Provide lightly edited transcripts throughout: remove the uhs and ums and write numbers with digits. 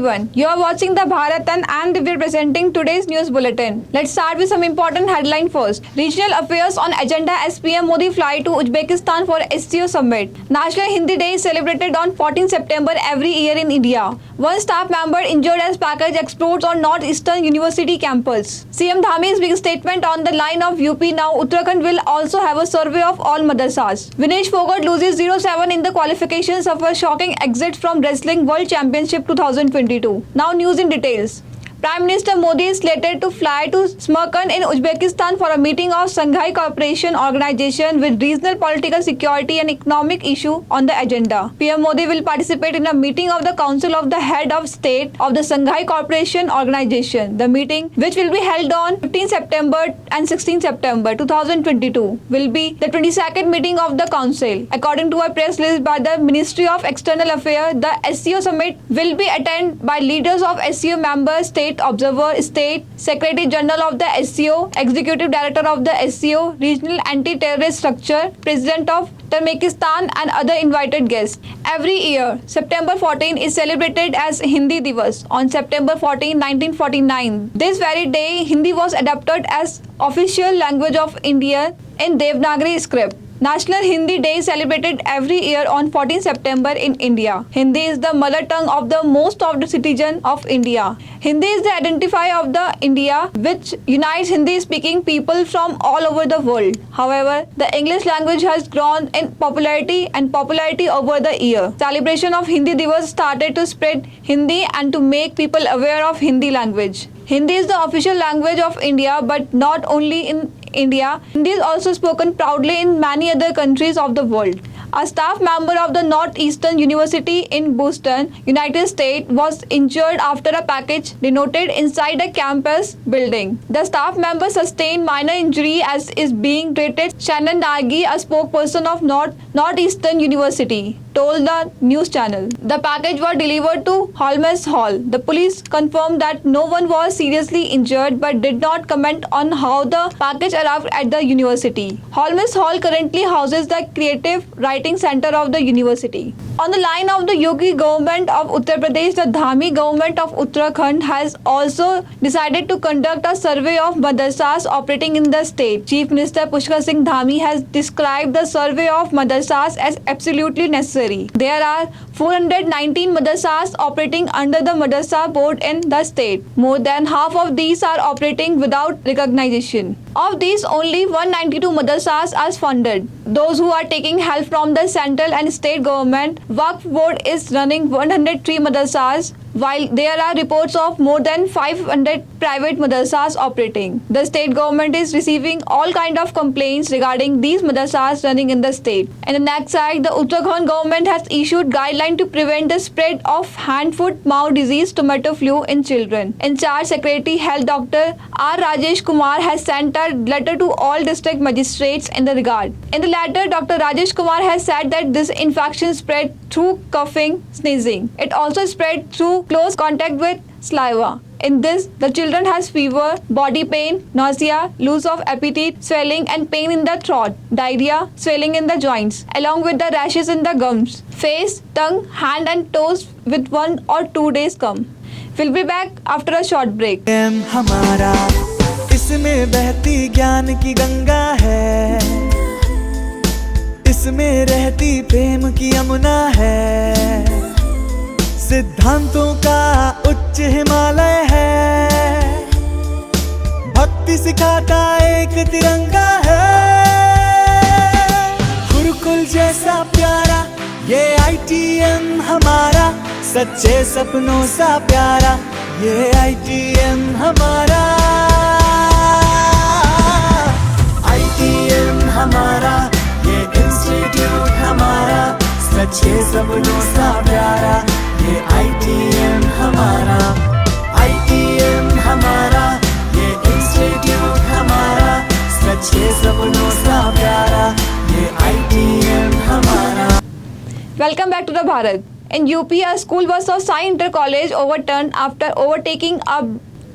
everyone. You are watching the Bharat and I am Divya presenting today's news bulletin. Let's start with some important headline first. Regional affairs on agenda as PM Modi fly to Uzbekistan for SCO summit. National Hindi Day is celebrated on 14 September every year in India. One staff member injured as package explodes on Northeastern University campus. CM Dhami's big statement on the line of UP. Now Uttarakhand will also have a survey of all madrasas. Vinesh Fogart loses 0-7 in the qualifications of a shocking exit from Wrestling World Championship 2022. Now news in details. Prime Minister Modi is slated to fly to Samarkand in Uzbekistan for a meeting of Shanghai Cooperation Organization with regional political security and economic issue on the agenda. PM Modi will participate in a meeting of the Council of the Head of State of the Shanghai Cooperation Organization. The meeting, which will be held on 15 September and 16 September 2022, will be the 22nd meeting of the Council. According to a press release by the Ministry of External Affairs, the SCO summit will be attended by leaders of SCO member states, Observer, State Secretary General of the SCO, Executive Director of the SCO, Regional Anti-Terrorist Structure, President of Turkmenistan and other invited guests. Every year, September 14 is celebrated as Hindi Divas. On September 14, 1949, this very day, Hindi was adopted as official language of India in Devanagari script. National Hindi Day is celebrated every year on 14 September in India. Hindi is the mother tongue of the most of the citizens of India. Hindi is the identifier of the India which unites Hindi-speaking people from all over the world. However, the English language has grown in popularity over the year. Celebration of Hindi Divas started to spread Hindi and to make people aware of Hindi language. Hindi is the official language of India, but not only in India. Hindi is also spoken proudly in many other countries of the world. A staff member of the Northeastern University in Boston, United States, was injured after a package detonated inside a campus building. The staff member sustained minor injury as is being treated. Shannon Nagy, a spokesperson of Northeastern University, told the news channel. The package was delivered to Holmes Hall. The police confirmed that no one was seriously injured but did not comment on how the package arrived at the university. Holmes Hall currently houses the Creative Writing Center of the university. On the line of the Yogi government of Uttar Pradesh, the Dhami government of Uttarakhand has also decided to conduct a survey of madrasas operating in the state. Chief Minister Pushkar Singh Dhami has described the survey of madrasas as absolutely necessary. There are 419 madrasas operating under the Madrasa Board in the state. More than half of these are operating without recognition. Of these, only 192 madrasas are funded. Those who are taking help from the central and state government, Waqf Board is running 103 madrasas, while there are reports of more than 500 private madrasas operating. The state government is receiving all kind of complaints regarding these madrasas running in the state. And the next side, the Uttarakhand government has issued guidelines to prevent the spread of hand-foot-mouth disease, tomato flu in children. In charge Secretary Health Dr. R. Rajesh Kumar has sent a letter to all district magistrates in the regard. In the letter, Dr. Rajesh Kumar has said that this infection spread through coughing, sneezing. It also spread through close contact with saliva. In this, the children has fever, body pain, nausea, loss of appetite, swelling and pain in the throat, diarrhea, swelling in the joints, along with the rashes in the gums, face, tongue, hand and toes with 1 or 2 days come. We'll be back after a short break. हमारा इसमें बहती ज्ञान की गंगा है, इसमें रहती प्रेम की यमुना है, सिद्धांतों का उच्च हिमालय है, भक्ति सिखाता एक तिरंगा है, गुरुकुल जैसा प्यारा ये ITM हमारा, सच्चे सपनों सा प्यारा ये ITM हमारा, ITM हमारा ये इंस्टीट्यूट हमारा, सच्चे सपनों सा प्यारा ये ITM हमारा, ITM हमारा ये इंस्टीट्यूट हमारा, सच्चे सपनों सा प्यारा ये ITM हमारा. Welcome back to the Bharat. In UP, a school bus of Sai Inter College overturned after overtaking a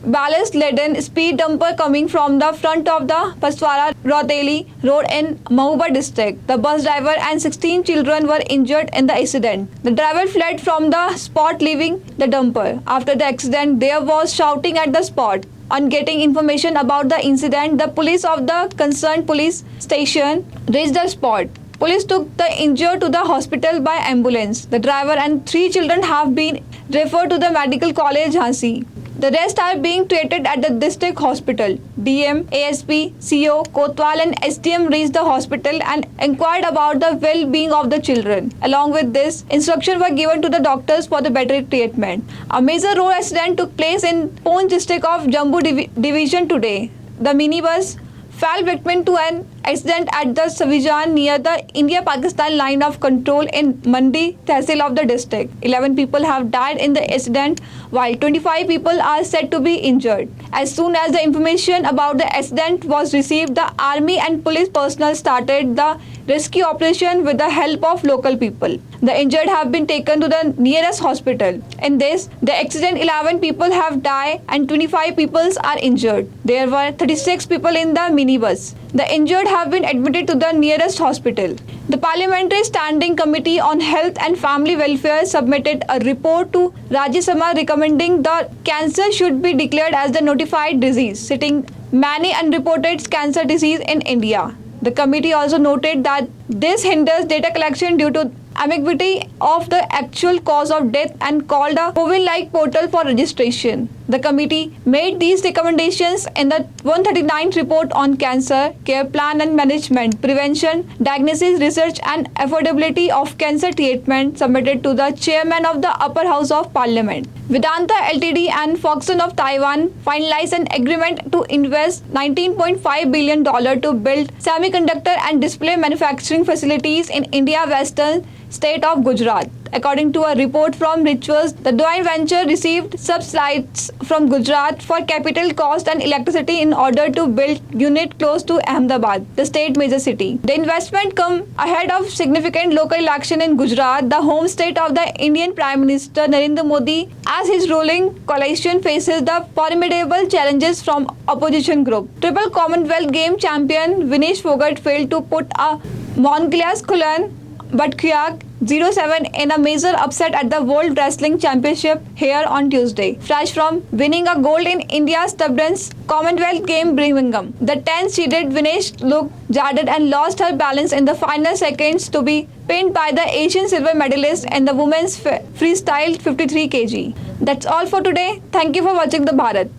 ballast-laden speed dumper coming from the front of the Paswara-Rauteli road in Mahoba district. The bus driver and 16 children were injured in the accident. The driver fled from the spot, leaving the dumper. After the accident, there was shouting at the spot. On getting information about the incident, the police of the concerned police station reached the spot. Police took the injured to the hospital by ambulance. The driver and 3 children have been referred to the medical college Jhansi. The rest are being treated at the district hospital. DM, ASP, CO, Kotwal and STM reached the hospital and inquired about the well-being of the children. Along with this, instructions were given to the doctors for the better treatment. A major road accident took place in Poonch district of Jammu division today. The minibus fell victim to an accident at the Savijan near the India-Pakistan line of control in Mandi Tehsil of the district. 11 people have died in the accident while 25 people are said to be injured. As soon as the information about the accident was received, the army and police personnel started the rescue operation with the help of local people. The injured have been taken to the nearest hospital. In this, the accident 11 people have died and 25 people are injured. There were 36 people in the minibus. The injured have been admitted to the nearest hospital. The Parliamentary Standing Committee on Health and Family Welfare submitted a report to Rajya Sabha recommending that cancer should be declared as the notified disease, citing many unreported cancer disease in India. The committee also noted that this hinders data collection due to ambiguity of the actual cause of death and called a COVID-like portal for registration. The committee made these recommendations in the 139th report on cancer care plan and management, prevention, diagnosis, research and affordability of cancer treatment submitted to the chairman of the Upper House of Parliament. Vedanta Ltd and Foxconn of Taiwan finalized an agreement to invest $19.5 billion to build semiconductor and display manufacturing facilities in India's western state of Gujarat. According to a report from Rituals, the joint venture received subsidies from Gujarat for capital cost and electricity in order to build unit close to Ahmedabad, the state major city. The investment come ahead of significant local election in Gujarat, the home state of the Indian Prime Minister Narendra Modi, as his ruling coalition faces the formidable challenges from opposition group. Triple Commonwealth Game champion Vinesh Phogat failed to put a Mongolia's Kulan Batkuyak 0-7 in a major upset at the World Wrestling Championship here on Tuesday. Fresh from winning a gold in India's stubborn's Commonwealth Game Birmingham, the 10th seeded Vinesh looked jaded and lost her balance in the final seconds to be pinned by the Asian silver medalist in the women's freestyle 53 kg. That's all for today. Thank you for watching the Bharat.